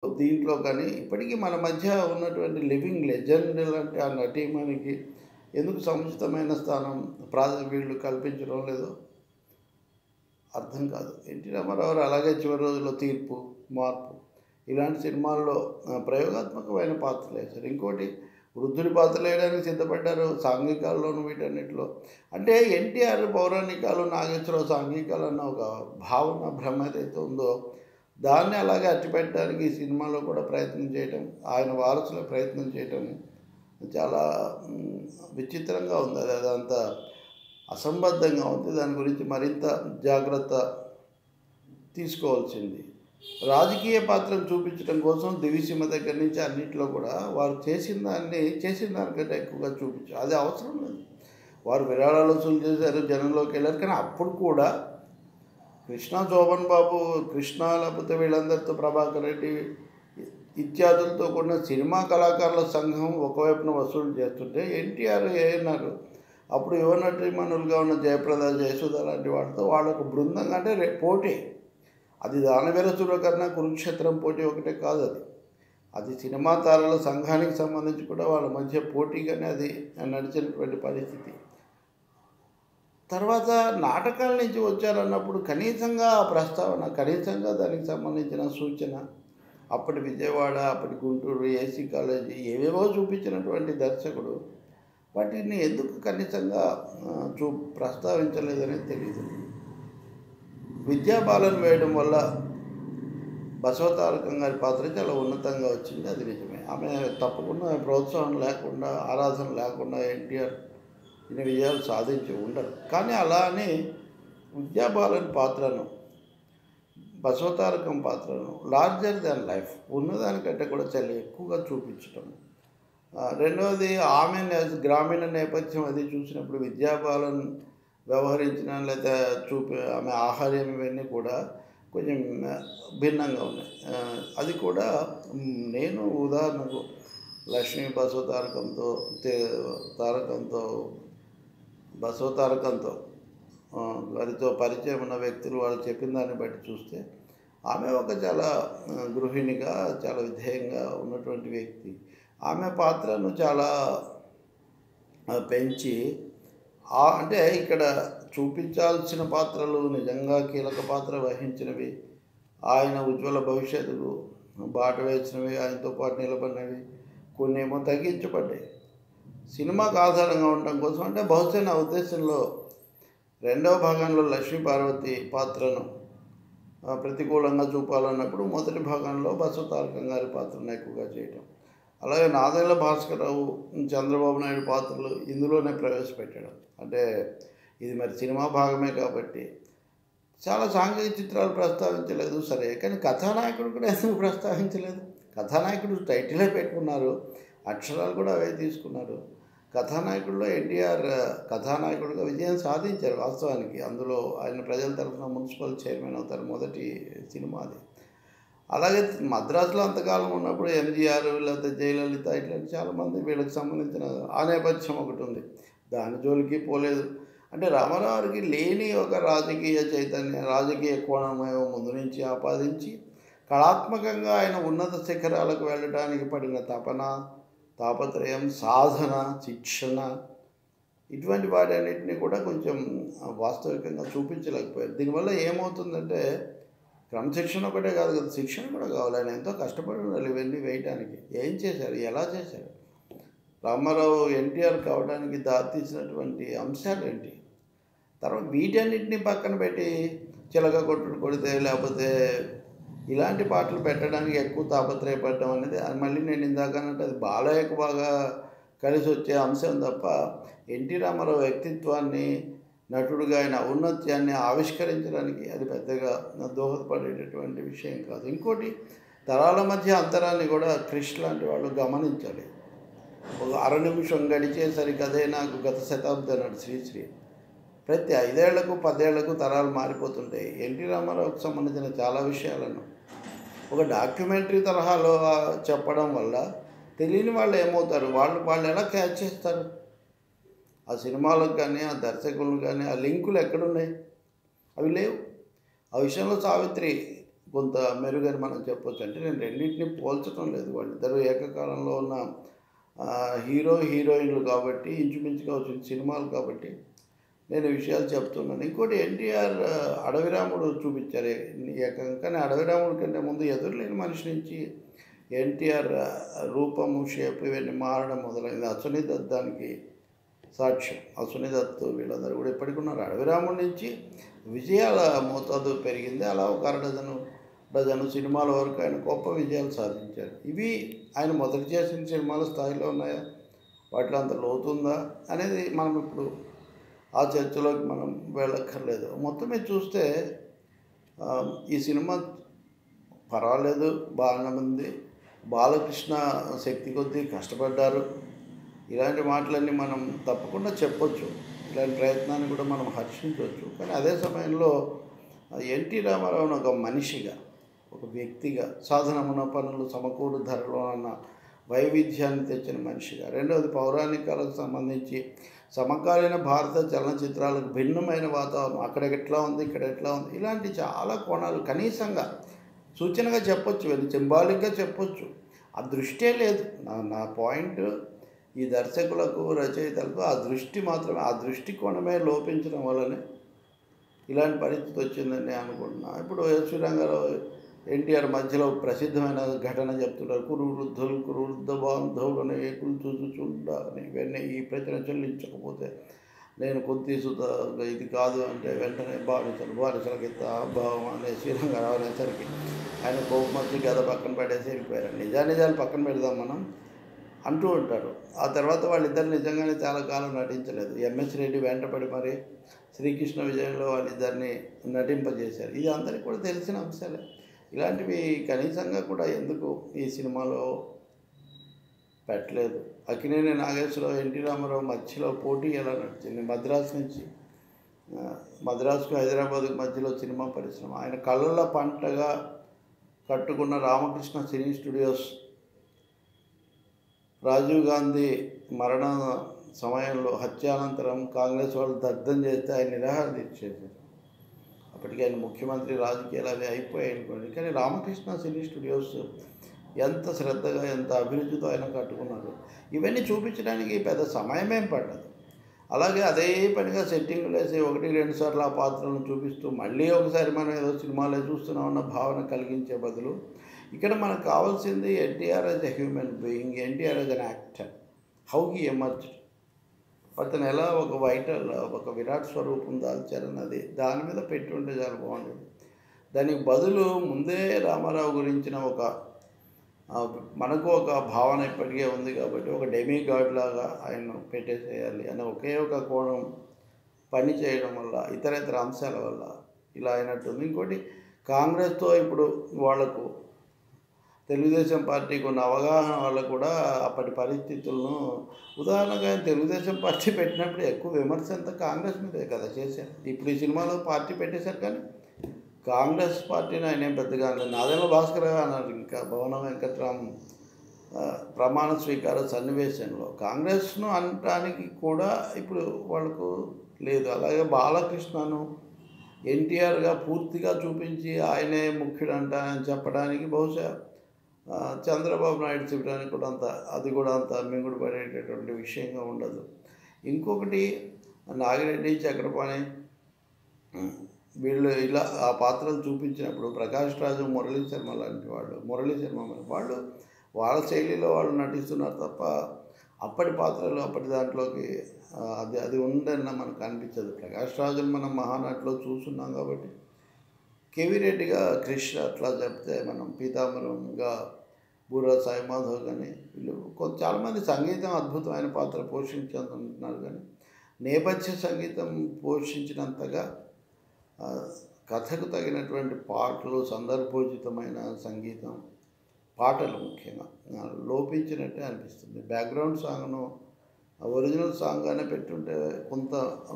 దీంట్లో కానీ ఇప్పటికీ మన మధ్య ఉన్నటువంటి లివింగ్ లెజెండ్ లాంటి ఆ నటీమణికి ఎందుకు సముచితమైన స్థానం వీళ్ళు కల్పించడం లేదో అర్థం కాదు. ఎన్టీ రామారావు గారు అలాగే చివరి రోజుల్లో తీర్పు, మార్పు ఇలాంటి సినిమాల్లో ప్రయోగాత్మకమైన పాత్రలు వేశారు. ఇంకోటి వృద్ధుడి పాత్రలు వేయడానికి సిద్ధపడ్డారు సాంఘికాల్లోనూ వీటన్నిటిలో. అంటే ఎన్టీఆర్ పౌరాణికాలు, నాగేశ్వరరావు సాంఘికాలు అన్న ఒక భావన భ్రమ ఏదైతే ఉందో దాన్ని అలాగే అట్టిపెట్టడానికి ఈ సినిమాలో కూడా ప్రయత్నం చేయటం, ఆయన వారసులకు ప్రయత్నం చేయటం చాలా విచిత్రంగా ఉంది. అదంతా అసంబద్ధంగా ఉంది. దాని గురించి మరింత జాగ్రత్త తీసుకోవాల్సింది. రాజకీయ పాత్రను చూపించడం కోసం దివిసీమ దగ్గర నుంచి అన్నింటిలో కూడా వారు చేసిన దానికంటే ఎక్కువగా చూపించారు. అది అవసరం లేదు. వారు విరాళాలు వసూలు చేశారు, జనంలోకి వెళ్ళారు. కానీ అప్పుడు కూడా కృష్ణ, శోభన్ బాబు, కృష్ణ లేకపోతే వీళ్ళందరితో ప్రభాకర్ రెడ్డి ఇత్యాదులతో కూడిన సినిమా కళాకారుల సంఘం ఒకవైపున వసూలు చేస్తుంటే ఎన్టీఆర్ ఏమన్నారు, అప్పుడు యువ నటీమణులుగా ఉన్న జయప్రద, జయసుధ లాంటి వాళ్ళతో వాళ్ళకు బృందంగా అంటే పోటీ. అది దానవీర సూర్యకర్ణ, కురుక్షేత్రం పోటీ ఒకటే కాదు. అది సినిమా తారల సంఘానికి సంబంధించి కూడా వాళ్ళ మధ్య పోటీగానే అది నడిచినటువంటి పరిస్థితి. తర్వాత నాటకాల నుంచి వచ్చారన్నప్పుడు కనీసంగా ఆ ప్రస్తావన, కనీసంగా దానికి సంబంధించిన సూచన, అప్పటి విజయవాడ, అప్పటి గుంటూరు ఏసీ కాలేజీ ఏవేవో చూపించినటువంటి దర్శకుడు వాటిని ఎందుకు కనీసంగా ప్రస్తావించలేదనేది తెలియదు. విద్యాబాలను వేయడం వల్ల బసవతారకం గారి పాత్ర చాలా ఉన్నతంగా వచ్చింది, అది నిజమే. ఆమె తప్పకుండా ప్రోత్సాహం లేకుండా, ఆరాధన లేకుండా ఎన్టీఆర్ ఇన్ని విజయాలు సాధించి ఉండరు. కానీ అలా అని విద్యాబాలన్ పాత్రను, బసవతారకం పాత్రను లార్జర్ దాన్ లైఫ్ ఉన్నదానికంటే కూడా చాలా ఎక్కువగా చూపించటం. రెండవది ఆమె గ్రామీణ నేపథ్యం అది చూసినప్పుడు విద్యాబాలన్ వ్యవహరించిన లేదా ఆమె ఆహార్యం ఇవన్నీ కూడా కొంచెం భిన్నంగా ఉన్నాయి. అది కూడా నేను ఉదాహరణకు లక్ష్మీ బసవతారకంతో వారితో పరిచయం ఉన్న వ్యక్తులు వాళ్ళు చెప్పిన దాన్ని బట్టి చూస్తే ఆమె ఒక చాలా గృహిణిగా, చాలా విధేయంగా ఉన్నటువంటి వ్యక్తి. ఆమె పాత్రను చాలా పెంచి అంటే ఇక్కడ చూపించాల్సిన పాత్రలు నిజంగా కీలక పాత్ర వహించినవి, ఆయన ఉజ్వల భవిష్యత్తుకు బాట వేసినవి, ఆయనతో పాటు నిలబడినవి కొన్ని ఏమో తగ్గించబడ్డాయి. సినిమాకు ఆధారంగా ఉండటం కోసం అంటే బహుశా నా ఉద్దేశంలో రెండవ భాగంలో లక్ష్మీ పార్వతి పాత్రను ప్రతికూలంగా చూపాలన్నప్పుడు మొదటి భాగంలో బసవతారకం గారి పాత్రను ఎక్కువగా చేయటం, అలాగే నాదెళ్ల భాస్కరరావు, చంద్రబాబు నాయుడు పాత్రలు ఇందులోనే ప్రవేశపెట్టడం. అంటే ఇది మరి సినిమా భాగమే కాబట్టి చాలా సాంఘిక చిత్రాలు ప్రస్తావించలేదు సరే, కానీ కథానాయకుడు కూడా ఎందుకు ప్రస్తావించలేదు? కథానాయకుడు టైటిలే పెట్టుకున్నారు, అక్షరాలు కూడా అవే తీసుకున్నారు. కథానాయకుడిలో ఎన్టీఆర్ కథానాయకుడిగా విజయం సాధించారు వాస్తవానికి. అందులో ఆయన ప్రజల తరఫున మున్సిపల్ చైర్మన్ అవుతారు, మొదటి సినిమా అది. అలాగే మద్రాసులో అంతకాలం ఉన్నప్పుడు ఎంజీఆర్, లేకపోతే జయలలిత ఇట్లాంటి చాలామంది వీళ్ళకి సంబంధించిన ఆ నేపథ్యం ఒకటి ఉంది, దాని జోలికి పోలేదు. అంటే రామారావుకి లేని ఒక రాజకీయ చైతన్య, రాజకీయ కోణమేమో ముందు నుంచి ఆపాదించి కళాత్మకంగా ఆయన ఉన్నత శిఖరాలకు వెళ్ళడానికి పడిన తాపత్రయం, సాధన, శిక్షణ ఇటువంటి వాటన్నిటిని కూడా కొంచెం వాస్తవికంగా చూపించలేకపోయారు. దీనివల్ల ఏమవుతుందంటే క్రమశిక్షణ ఒకటే కాదు కదా, శిక్షణ కూడా కావాలి. ఆయన ఎంతో కష్టపడి ఉండాలి ఇవన్నీ వేయటానికి. ఏం చేశారు, ఎలా చేశారు? రామారావు ఎన్టీఆర్ కావడానికి దారితీసినటువంటి అంశాలు ఏంటి? తర్వాత వీటన్నిటిని పక్కన పెట్టి చిలక కొట్టుడు కొడితే లేకపోతే ఇలాంటి పాటలు పెట్టడానికి ఎక్కువ తాపత్రయపడటం అనేది మళ్ళీ నేను ఇందాకనంటే అది బాలయ్యకు బాగా కలిసి వచ్చే అంశం తప్ప ఎన్టీ రామారావు వ్యక్తిత్వాన్ని, నటుడుగా ఆయన ఔన్నత్యాన్ని ఆవిష్కరించడానికి అది పెద్దగా దోహదపడేటటువంటి విషయం కాదు. ఇంకోటి తరాల మధ్య అంతరాన్ని కూడా క్రిష్ లాంటి వాళ్ళు గమనించాలి. ఒక అర నిమిషం గడిచేసరికి అదే నాకు గత శతాబ్దం అన్నాడు శ్రీశ్రీ. ప్రతి 5 ఏళ్లకు 10 ఏళ్లకు తరాలు మారిపోతుంటాయి. ఎన్టీ రామారావుకు సంబంధించిన చాలా విషయాలను ఒక డాక్యుమెంటరీ తరహాలో చెప్పడం వల్ల తెలియని వాళ్ళు ఏమవుతారు, వాళ్ళు ఎలా క్యాచ్ చేస్తారు? ఆ సినిమాలకు కానీ, ఆ దర్శకులకు కానీ ఆ లింకులు ఎక్కడున్నాయి? అవి లేవు. ఆ విషయంలో సావిత్రి కొంత మెరుగని మనం చెప్పొచ్చు. అంటే నేను రెండింటిని పోల్చడం లేదు. వాళ్ళిద్దరూ ఏకకాలంలో ఉన్న హీరో, హీరోయిన్లు కాబట్టి ఇంచుమించుగా వచ్చిన సినిమాలు కాబట్టి నేను ఈ విషయాలు చెప్తున్నాను. ఇంకోటి ఎన్టీఆర్ అడవిరాముడు చూపించారు ఏకంగా. కానీ అడవిరాముడి కంటే ముందు ఎదురులేని మనిషి నుంచి ఎన్టీఆర్ రూపము, షేప్ ఇవన్నీ మారడం మొదలైంది. అశ్వనీ దత్ దానికి సాక్ష్యం. అశ్వనీ దత్ వీళ్ళందరూ కూడా ఇప్పటికి ఉన్నారు. అడవిరాముడి నుంచి విజయాల మోతాదు పెరిగింది. అలా ఒక డజను సినిమాల వరకు ఆయన గొప్ప విజయాలు సాధించారు. ఇవి ఆయన మొదటి చేసిన సినిమాల స్థాయిలో ఉన్నాయా, వాటిలో అంత లోతుందా అనేది మనం ఇప్పుడు ఆ చర్చలోకి మనం వెళ్ళక్కర్లేదు. మొత్తం మీద చూస్తే ఈ సినిమా పర్వాలేదు, బాగానే ఉంది. బాలకృష్ణ శక్తి కొద్దీ కష్టపడ్డారు. ఇలాంటి మాటలన్నీ మనం తప్పకుండా చెప్పొచ్చు. ఇలాంటి ప్రయత్నాన్ని కూడా మనం హర్షించవచ్చు. కానీ అదే సమయంలో ఎన్టీ రామారావును ఒక మనిషిగా, ఒక వ్యక్తిగా, సాధనమున పనులు సమకూరు ధరలో అన్న వైవిధ్యాన్ని తెచ్చిన మనిషిగా, రెండవది పౌరాణికాలకు సంబంధించి సమకాలీన భారత చలనచిత్రాలకు భిన్నమైన వాతావరణం, అక్కడ ఎట్లా ఉంది, ఇక్కడ ఎట్లా ఉంది, ఇలాంటి చాలా కోణాలు కనీసంగా సూచనగా చెప్పొచ్చు, వెళ్ళి సింబాలిక్గా చెప్పొచ్చు. ఆ దృష్టే లేదు. నా పాయింట్, ఈ దర్శకులకు, రచయితలకు ఆ దృష్టి మాత్రమే, ఆ దృష్టికోణమే లోపించడం వల్లనే ఇలాంటి పరిస్థితి వచ్చిందని అనుకుంటున్నా. ఇప్పుడు ఎస్వి రంగారావు, ఎన్టీఆర్ మధ్యలో ప్రసిద్ధమైన ఘటన చెప్తున్నారు. కురువృద్ధ బాంధవులను ఏకులు చూచుచుండాలని, ఇవన్నీ ఈ ప్రచన చెల్లించకపోతే నేను కొద్దిసుత ఇది కాదు అంటే వెంటనే బానిసలకి భావం అనే శ్రీరంగారావు అనేసరికి ఆయన కోపం వచ్చి గద పక్కన పడేసి వెళ్ళిపోయారు. నిజాలు పక్కన పెడదాం మనం అంటూ ఉంటారు. ఆ తర్వాత వాళ్ళిద్దరు నిజంగానే చాలా కాలం నటించలేదు. ఎంఎస్ రెడ్డి వెంటపడి మరి శ్రీకృష్ణ విజయంలో వాళ్ళిద్దరిని నటింపజేశారు. ఇది అందరికీ కూడా తెలిసిన అంశాలే. ఇలాంటివి కనీసంగా కూడా ఎందుకు ఈ సినిమాలో పెట్టలేదు? అక్కినేని నాగేశ్వరరావు, ఎన్టీ రామారావు మధ్యలో పోటీ ఎలా నడిచింది? మద్రాసుకు హైదరాబాద్కు మధ్యలో సినిమా పరిశ్రమ. ఆయన కళ్ళ పంటగా కట్టుకున్న రామకృష్ణ సినీ స్టూడియోస్ రాజీవ్ గాంధీ మరణ సమయంలో హత్యానంతరం కాంగ్రెస్ వాళ్ళు దగ్ధం చేస్తే ఆయన నిరాహార దీక్ష చేశారు. అప్పటికి ఆయన ముఖ్యమంత్రి, రాజకీయాలు అవి అయిపోయాయి అనుకోండి. కానీ రామకృష్ణ సినీ స్టూడియోస్ ఎంత శ్రద్ధగా, ఎంత అభిరుచితో ఆయన కట్టుకున్నారు. ఇవన్నీ చూపించడానికి పెద్ద సమయమేం పడ్డదు. అలాగే అదే పనిగా సెట్టింగ్లు వేసి 1-2 సార్లు ఆ పాత్రలను చూపిస్తూ మళ్ళీ ఒకసారి మనం ఏదో సినిమాలో చూస్తున్నామన్న భావన కలిగించే బదులు ఇక్కడ మనకు కావాల్సింది NTR as a human being, NTR as an actor, how he emerged, అతను ఎలా ఒక విరాట్ స్వరూపం దాల్చారన్నది దాని మీద పెట్టి ఉంటే చాలా బాగుంటుంది. దానికి బదులు ముందే రామారావు గురించిన మనకు ఒక భావన ఇప్పటికే ఉంది కాబట్టి ఒక డెమీ గాడ్ లాగా ఆయన పెట్టేసేయాలి అనే ఒకే ఒక కోణం పని చేయడం వల్ల, ఇతర అంశాల వల్ల ఇలా అయినట్టుంది. ఇంకోటి, కాంగ్రెస్తో ఇప్పుడు వాళ్లకు, తెలుగుదేశం పార్టీకి ఉన్న అవగాహన వల్ల కూడా అప్పటి పరిస్థితులను, ఉదాహరణగా తెలుగుదేశం పార్టీ పెట్టినప్పుడు ఎక్కువ విమర్శ అంతా కాంగ్రెస్ మీదే కదా చేశారు. ఇప్పుడు ఈ సినిమాలో పార్టీ పెట్టేశారు కానీ కాంగ్రెస్ పార్టీని ఆయన ఏం పెద్దగా నాదెండ్ల భాస్కర్ అన్నారు. ఇంకా భవన వెంకట్రామ్ ప్రమాణ స్వీకార సన్నివేశంలో కాంగ్రెస్ను అనటానికి కూడా ఇప్పుడు వాళ్ళకు లేదు. అలాగే బాలకృష్ణను ఎన్టీఆర్గా పూర్తిగా చూపించి ఆయనే ముఖ్యుడు అంటానని చెప్పడానికి బహుశా చంద్రబాబు నాయుడు చెప్పడానికి కూడా అది కూడా అంత మింగుడు పడేటటువంటి విషయంగా ఉండదు. ఇంకొకటి, నాగిరెడ్డి, చక్రపాణి వీళ్ళు ఇలా ఆ పాత్రలు చూపించినప్పుడు ప్రకాష్ రాజు, మురళీ శర్మ లాంటి వాళ్ళు వాళ్ళ శైలిలో వాళ్ళు నటిస్తున్నారు తప్ప అప్పటి పాత్రలు, అప్పటి దాంట్లోకి అది ఉందన్న మనకు అనిపించదు. ప్రకాష్ రాజుని మనం మహానటిలో చూస్తున్నాం కాబట్టి, కేవీ రెడ్డిగా క్రిష్ అట్లా చెప్తే, మనం పీతాంబరంగా బుర్రా సాయి మాధవ్ కానీ వీళ్ళు చాలామంది సంగీతం అద్భుతమైన పాత్ర పోషించుకుంటున్నారు. కానీ నేపథ్య సంగీతం పోషించినంతగా కథకు తగినటువంటి పాటలు, సందర్భోచితమైన సంగీతం, పాటలు ముఖ్యంగా లోపించినట్టే అనిపిస్తుంది. బ్యాక్గ్రౌండ్ సాంగ్ను ఒరిజినల్ సాంగ్గానే పెట్టుంటే కొంత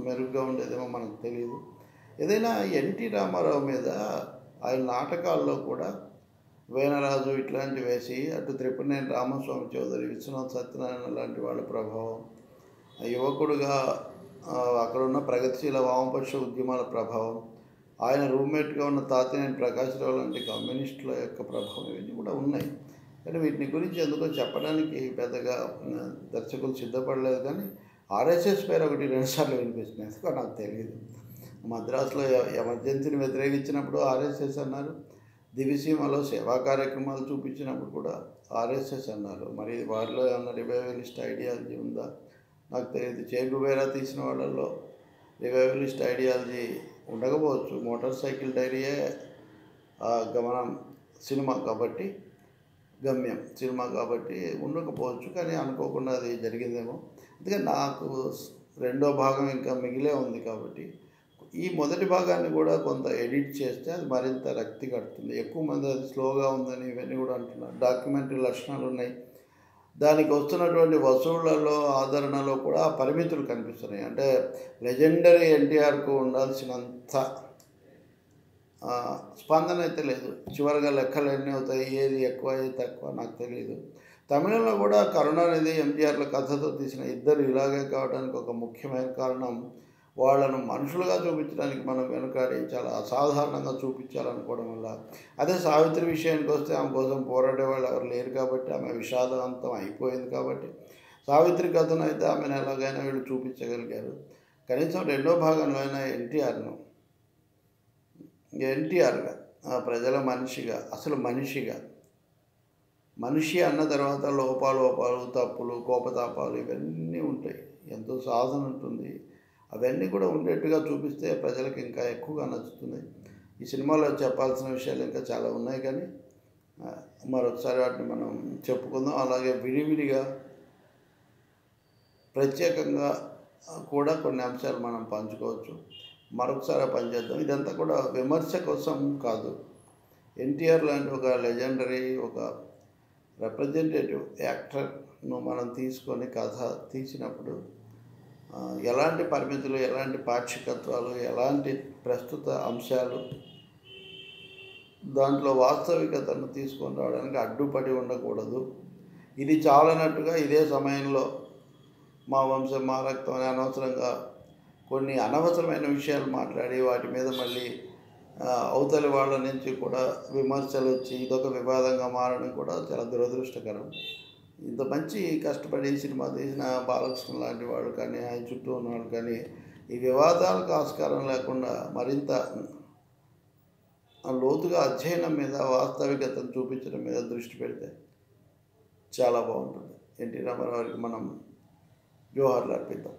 మెరుగ్గా ఉండేదేమో మనకు తెలియదు. ఏదైనా ఎన్టీ రామారావు మీద ఆయన నాటకాల్లో కూడా వేణరాజు ఇట్లాంటివి వేసి, అటు త్రిపురనేని రామస్వామి చౌదరి, విశ్వనాథ్ సత్యనారాయణ లాంటి వాళ్ళ ప్రభావం, యువకుడుగా అక్కడున్న ప్రగతిశీల వామపక్ష ఉద్యమాల ప్రభావం, ఆయన రూమ్మేట్గా ఉన్న తాతినేని ప్రకాశ్రావు లాంటి కమ్యూనిస్టుల యొక్క ప్రభావం ఇవన్నీ కూడా ఉన్నాయి. కానీ వీటిని గురించి ఎందుకో చెప్పడానికి పెద్దగా దర్శకులు సిద్ధపడలేదు. కానీ ఆర్ఎస్ఎస్ పేరు ఒకటి 2 సార్లు వినిపిస్తుంది. ఎందుకో నాకు తెలియదు. మద్రాసులో ఎమర్జెన్సీని వ్యతిరేకించినప్పుడు ఆర్ఎస్ఎస్ అన్నారు. దివిసీమలో సేవా కార్యక్రమాలు చూపించినప్పుడు కూడా ఆర్ఎస్ఎస్ అన్నారు. మరి వారిలో ఏమన్నా రివైవలిస్ట్ ఐడియాలజీ ఉందా నాకు తెలియదు. చే గుబేరా తీసిన వాళ్ళల్లో రివైవలిస్ట్ ఐడియాలజీ ఉండకపోవచ్చు. మోటార్ సైకిల్ డైరీయే గమనం సినిమా కాబట్టి, గమ్యం సినిమా కాబట్టి ఉండకపోవచ్చు. కానీ అనుకోకుండా అది జరిగిందేమో. అందుకని నాకు రెండో భాగం ఇంకా మిగిలే ఉంది కాబట్టి ఈ మొదటి భాగాన్ని కూడా కొంత ఎడిట్ చేస్తే అది మరింత రక్తి కడుతుంది. ఎక్కువ మంది అది స్లోగా ఉందని ఇవన్నీ కూడా అంటున్నారు. డాక్యుమెంటరీ లక్షణాలు ఉన్నాయి. దానికి వస్తున్నటువంటి వసూళ్లలో ఆదరణలో కూడా పరిమితులు కనిపిస్తున్నాయి. అంటే లెజెండరీ ఎన్టీఆర్కు ఉండాల్సినంత స్పందన అయితే లేదు. చివరిగా లెక్కలు ఎన్ని అవుతాయి, ఏది ఎక్కువ ఏది తక్కువ నాకు తెలియదు. తమిళంలో కూడా కరుణానిధి ఎంజీఆర్ల కథతో తీసిన ఇద్దరు ఇలాగే కావడానికి ఒక ముఖ్యమైన కారణం వాళ్ళను మనుషులుగా చూపించడానికి మనం వెనుకాడి చాలా అసాధారణంగా చూపించాలనుకోవడం వల్ల. అదే సావిత్రి విషయానికి వస్తే ఆమె కోసం పోరాడే వాళ్ళు ఎవరు లేరు కాబట్టి, ఆమె విషాదవంతం అయిపోయింది కాబట్టి సావిత్రి కథను అయితే ఆమెను ఎలాగైనా వీళ్ళు చూపించగలిగారు. కనీసం రెండో భాగంలో అయినా ఎన్టీఆర్గా ప్రజల మనిషిగా, అసలు మనిషి అన్న తర్వాత లోపాలు తప్పులు కోపతాపాలు ఇవన్నీ ఉంటాయి. ఎంతో సాధన ఉంటుంది. అవన్నీ కూడా ఉండేట్టుగా చూపిస్తే ప్రజలకు ఇంకా ఎక్కువగా నచ్చుతుంది. ఈ సినిమాలో చెప్పాల్సిన విషయాలు ఇంకా చాలా ఉన్నాయి. కానీ మరొకసారి వాటిని మనం చెప్పుకుందాం. అలాగే విడివిడిగా ప్రత్యేకంగా కూడా కొన్ని అంశాలు మనం పంచుకోవచ్చు. మరొకసారి పనిచేద్దాం. ఇదంతా కూడా విమర్శ కోసం కాదు. ఎన్టీఆర్ లాంటి ఒక లెజెండరీ, ఒక రిప్రజెంటేటివ్ యాక్టర్ను మనం తీసుకొని కథ తీసినప్పుడు ఎలాంటి పరిమితులు, ఎలాంటి పాక్షికత్వాలు, ఎలాంటి ప్రస్తుత అంశాలు, దాంట్లో వాస్తవికతను తీసుకొని రావడానికి అడ్డుపడి ఉండకూడదు. ఇది చాలనట్టుగా ఇదే సమయంలో మా వంశం మా రక్తం అని అనవసరంగా కొన్ని అనవసరమైన విషయాలు మాట్లాడి వాటి మీద మళ్ళీ అవతలి వాళ్ళ నుంచి కూడా విమర్శలు వచ్చి ఇదొక వివాదంగా మారడం కూడా చాలా దురదృష్టకరం. ఇంత మంచి కష్టపడి సినిమా తీసిన బాలకృష్ణ లాంటి వాళ్ళు కానీ, ఆయన చుట్టూ ఉన్నవాళ్ళు కానీ ఈ వివాదాలకు ఆస్కారం లేకుండా మరింత లోతుగా అధ్యయనం మీద, వాస్తవికతను చూపించడం మీద దృష్టి పెడితే చాలా బాగుంటుంది. ఎన్టీ రామారావు గారికి మనం జోహార్లు అర్పిద్దాం.